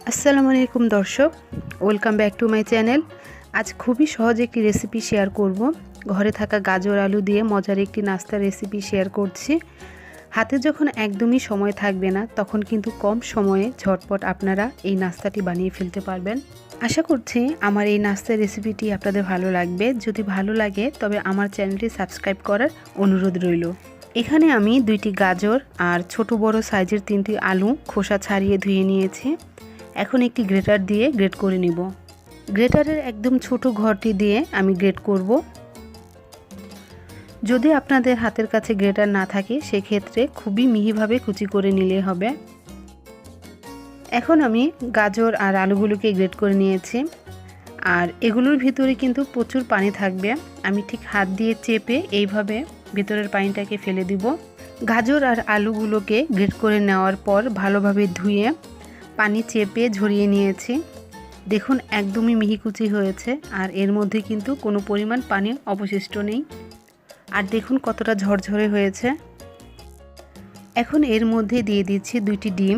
আসসালামু আলাইকুম দর্শক, welcome back to my channel. আজ খুবই সহজ একটি রেসিপি শেয়ার করব। ঘরে থাকা গাজর আলু দিয়ে মজার একটি নাস্তা রেসিপি শেয়ার করছি। হাতে যখন একদমই সময় থাকবে না, তখন কিন্তু কম সময়ে ঝটপট আপনারা এই নাস্তাটি বানিয়ে ফেলতে পারবেন। আশা করছি আমার এই নাস্তার রেসিপিটি আপনাদের ভালো লাগবে। যদি ভালো লাগে তবে আমার চ্যানেলটি সাবস্ক্রাইব করার অনুরোধ রইল। এখানে আমি 2টি গাজর আর ছোট বড় সাইজের 3টি আলু খোসা ছাড়িয়ে ধুয়ে নিয়েছি। এখন একটি গ্রেটার দিয়ে গ্রেট করে নিব। গ্রেটারের একদম ছোট ঘরটি দিয়ে আমি গ্রেট করব। যদি আপনাদের হাতের কাছে গ্রেটার না থাকে সেক্ষেত্রে খুবই মিহিভাবে কুচি করে নিলে হবে। এখন আমি গাজর আর আলুগুলোকে গ্রেট করে নিয়েছি। আর এগুলোর ভিতরে কিন্তু প্রচুর পানি থাকবে। আমি ঠিক হাত দিয়ে চেপে এইভাবে ভিতরের পানিটাকে ফেলে দিব। গাজর আর আলুগুলোকে গ্রেট করে নেওয়ার পর ভালোভাবে ধুয়ে পানি চেপে ঝরিয়ে নিয়েছি। দেখুন একদমই মিহিকুচি হয়েছে, আর এর মধ্যে কিন্তু কোনো পরিমাণ পানি অবশিষ্ট নেই। আর দেখুন কতটা ঝরঝরে হয়েছে। এখন এর মধ্যে দিয়ে দিচ্ছি 2টি ডিম।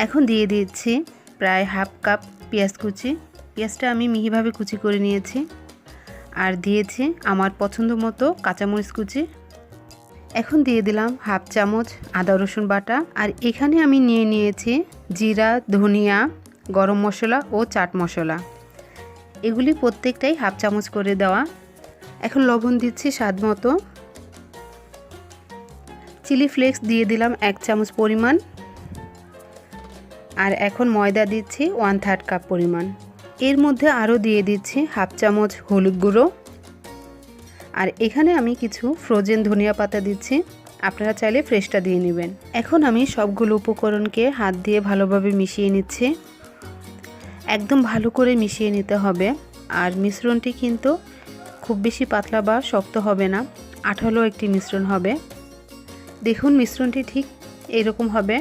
এখন দিয়ে দিচ্ছি প্রায় হাফ কাপ পেঁয়াজ কুচি। পেঁয়াজটা আমি মিহিভাবে কুচি করে নিয়েছি। আর দিয়েছি আমার পছন্দ মতো কাঁচামরিচ কুচি। এখন দিয়ে দিলাম হাফ চামচ আদা রসুন বাটা। আর এখানে আমি নিয়েছি জিরা, ধনিয়া, গরম মশলা ও চাট মশলা। এগুলি প্রত্যেকটাই হাফ চামচ করে দেওয়া। এখন লবণ দিচ্ছি স্বাদ মতো। চিলি ফ্লেক্স দিয়ে দিলাম 1 চামচ পরিমাণ। আর এখন ময়দা দিচ্ছি 1/3 কাপ পরিমাণ। এর মধ্যে আরও দিয়ে দিচ্ছি হাফ চামচ হলুদ গুঁড়ো। আর এখানে আমি কিছু ফ্রোজেন ধনিয়া পাতা দিচ্ছি, আপনারা চাইলে ফ্রেশটা দিয়ে নেবেন। এখন আমি সবগুলো উপকরণকে হাত দিয়ে ভালোভাবে মিশিয়ে নিচ্ছি। একদম ভালো করে মিশিয়ে নিতে হবে। আর মিশ্রণটি কিন্তু খুব বেশি পাতলা বা শক্ত হবে না, আঠালো একটি মিশ্রণ হবে। দেখুন মিশ্রণটি ঠিক এরকম হবে।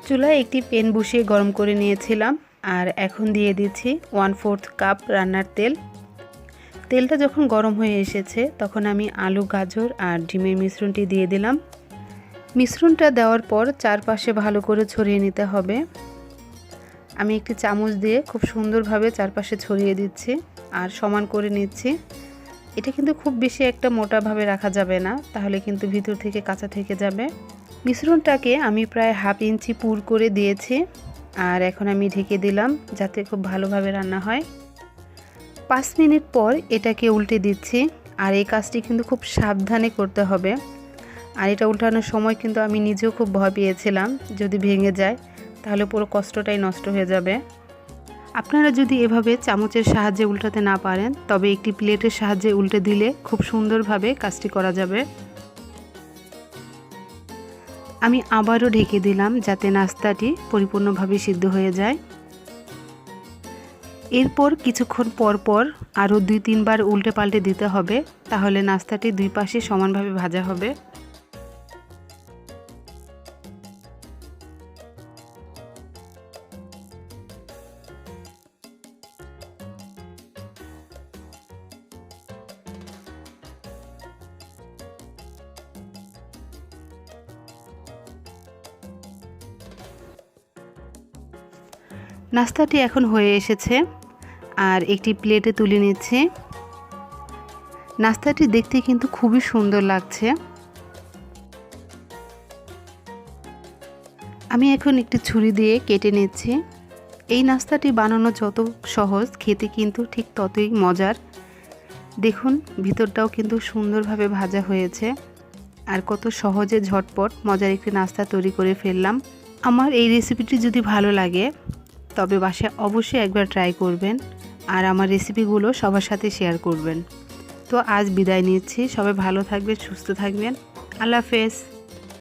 চুলায় একটি প্যান বসিয়ে গরম করে নিয়েছিলাম। আর এখন দিয়ে দিচ্ছি 1/4 কাপ রান্নার তেল। তেলটা যখন গরম হয়ে এসেছে তখন আমি আলু, গাজর আর ডিমের মিশ্রণটি দিয়ে দিলাম। মিশ্রণটা দেওয়ার পর চারপাশে ভালো করে ছড়িয়ে নিতে হবে। আমি একটি চামচ দিয়ে খুব সুন্দরভাবে চারপাশে ছড়িয়ে দিচ্ছি আর সমান করে নিচ্ছি। এটা কিন্তু খুব বেশি একটা মোটাভাবে রাখা যাবে না, তাহলে কিন্তু ভিতর থেকে কাঁচা থেকে যাবে। মিশ্রণটাকে আমি প্রায় হাফ ইঞ্চি পুর করে দিয়েছি। আর এখন আমি ঢেকে দিলাম যাতে খুব ভালোভাবে রান্না হয়। 5 মিনিট পর এটাকে উল্টে দিচ্ছি। আর এই কাজটি কিন্তু খুব সাবধানে করতে হবে। আর এটা উল্টানোর সময় কিন্তু আমি নিজেও খুব ভয় পেয়েছিলাম, যদি ভেঙে যায় তাহলে পুরো কষ্টটাই নষ্ট হয়ে যাবে। আপনারা যদি এভাবে চামচের সাহায্যে উল্টাতে না পারেন তবে একটি প্লেটের সাহায্যে উল্টে দিলে খুব সুন্দরভাবে কাজটি করা যাবে। আমি আবারও ঢেকে দিলাম যাতে নাস্তাটি পরিপূর্ণভাবে সিদ্ধ হয়ে যায়। এরপর কিছুক্ষণ পর পর আরও 2-3 বার উল্টে পাল্টে দিতে হবে, তাহলে নাস্তাটি 2 পাশে সমানভাবে ভাজা হবে। নাস্তাটি এখন হয়ে এসেছে আর একটি প্লেটে তুলে নিচ্ছি। নাস্তাটি দেখতে কিন্তু খুবই সুন্দর লাগছে। আমি এখন একটি ছুরি দিয়ে কেটে নিচ্ছি। এই নাস্তাটি বানানো যত সহজ, খেতে কিন্তু ঠিক ততই মজার। দেখুন ভিতরটাও কিন্তু সুন্দরভাবে ভাজা হয়েছে। আর কত সহজে ঝটপট মজার একটি নাস্তা তৈরি করে ফেললাম। আমার এই রেসিপিটি যদি ভালো লাগে তবে বাসায় অবশ্যই একবার ট্রাই করবেন। আর আমার রেসিপিগুলো সবার সাথে শেয়ার করবেন। তো আজ বিদায় নিচ্ছি। সবাই ভালো থাকবেন, সুস্থ থাকবেন। আল্লাহ হাফেজ।